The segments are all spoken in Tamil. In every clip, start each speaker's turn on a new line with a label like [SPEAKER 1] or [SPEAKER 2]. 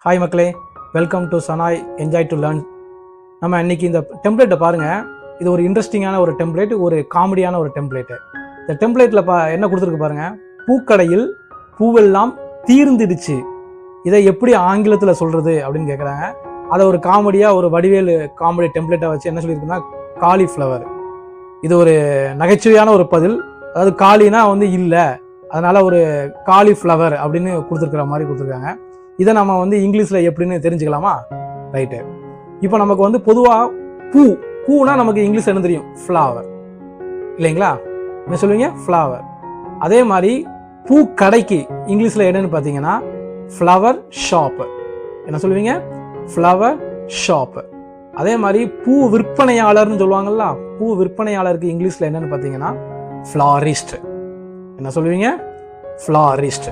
[SPEAKER 1] ஹாய் மக்களே, வெல்கம் டு சனாய் என்ஜாய் டு லேர்ன். நம்ம இன்னைக்கு இந்த டெம்ப்ளேட்டை பாருங்கள். இது ஒரு இன்ட்ரெஸ்டிங்கான ஒரு டெம்ப்ளேட், ஒரு காமெடியான ஒரு டெம்ப்ளேட்டு. இந்த டெம்ப்ளேட்டில் என்ன கொடுத்துருக்கு பாருங்கள். பூக்கடையில் பூவெல்லாம் தீர்ந்துடுச்சு, இதை எப்படி ஆங்கிலத்தில் சொல்கிறது அப்படின்னு கேட்குறாங்க. அதை ஒரு காமெடியாக ஒரு வடிவேலு காமெடி டெம்ப்ளேட்டை வச்சு என்ன சொல்லியிருக்குன்னா காலிஃப்ளவர். இது ஒரு நகைச்சுவையான ஒரு பதில். அதாவது காலினா இல்லை, அதனால் ஒரு காலிஃப்ளவர் அப்படின்னு கொடுத்துருக்குற மாதிரி கொடுத்துருக்காங்க. இதை நம்ம இங்கிலீஷில் எப்படின்னு தெரிஞ்சுக்கலாமா? ரைட்டு. இப்போ நமக்கு பொதுவாக பூனா நமக்கு இங்கிலீஷ் என்ன தெரியும்? ஃப்ளவர் இல்லைங்களா? என்ன சொல்லுவீங்க? ஃப்ளவர். அதே மாதிரி பூ கடைக்கு இங்கிலீஷில் என்னன்னு பார்த்தீங்கன்னா ஃப்ளவர் ஷாப்பு. என்ன சொல்லுவீங்க? Flower shop. அதே மாதிரி பூ விற்பனையாளர்னு சொல்லுவாங்கல்ல, பூ விற்பனையாளருக்கு இங்கிலீஷில் என்னன்னு பார்த்தீங்கன்னா ஃப்ளாரிஸ்ட். என்ன சொல்லுவீங்க? ஃப்ளாரிஸ்ட்.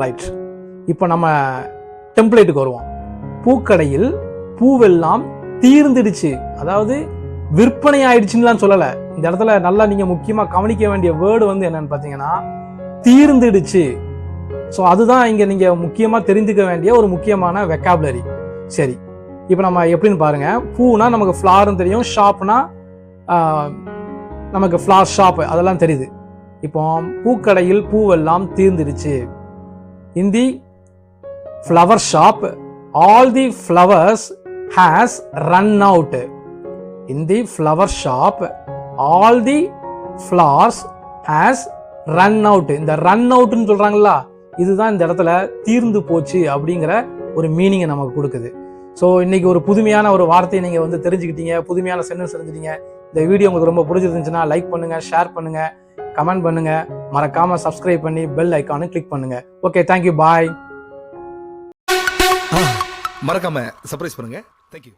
[SPEAKER 1] ரைட். இப்போ நம்ம டெம்ப்ளேட்டுக்கு வருவோம். பூக்கடையில் பூவெல்லாம் தீர்ந்துடுச்சு, அதாவது விற்பனை ஆயிடுச்சுன்னு சொல்லலை. இந்த இடத்துல நல்லா நீங்கள் முக்கியமாக கவனிக்க வேண்டிய வேர்டு என்னன்னு பார்த்தீங்கன்னா தீர்ந்துடுச்சு. ஸோ அதுதான் இங்கே நீங்கள் முக்கியமாக தெரிஞ்சுக்க வேண்டிய ஒரு முக்கியமான வெக்காபுலரி. சரி, இப்போ நம்ம எப்படின்னு பாருங்க. பூனா நமக்கு ஃப்ளார்னு தெரியும், ஷாப்னா நமக்கு ஃப்ளார் ஷாப், அதெல்லாம் தெரியுது. இப்போ பூக்கடையில் பூவெல்லாம் தீர்ந்துடுச்சு. Hindi flower shop, all the flowers has run out. In the flower shop, all the flowers has run out. இந்த run out ன்னு சொல்றாங்களா, இதுதான் இந்த இடத்துல தீர்ந்து போச்சு அப்படிங்கிற ஒரு மீனிங்கை நமக்கு கொடுக்குது. ஸோ இன்னைக்கு ஒரு புதுமையான ஒரு வார்த்தையை நீங்கள் தெரிஞ்சுக்கிட்டீங்க, புதுமையான சென்டென்ஸ் தெரிஞ்சுட்டீங்க. இந்த வீடியோ உங்களுக்கு ரொம்ப பிடிச்சிருந்துச்சுன்னா லைக் பண்ணுங்க, ஷேர் பண்ணுங்க, கமெண்ட் பண்ணுங்க, மறக்காம சப்ஸ்கிரைப் பண்ணி பெல் ஐக்கானை கிளிக் பண்ணுங்க. ஓகே, தேங்க்யூ, பாய்.
[SPEAKER 2] மறக்காம சர்ப்ரைஸ் பண்ணுங்க. தேங்க்யூ.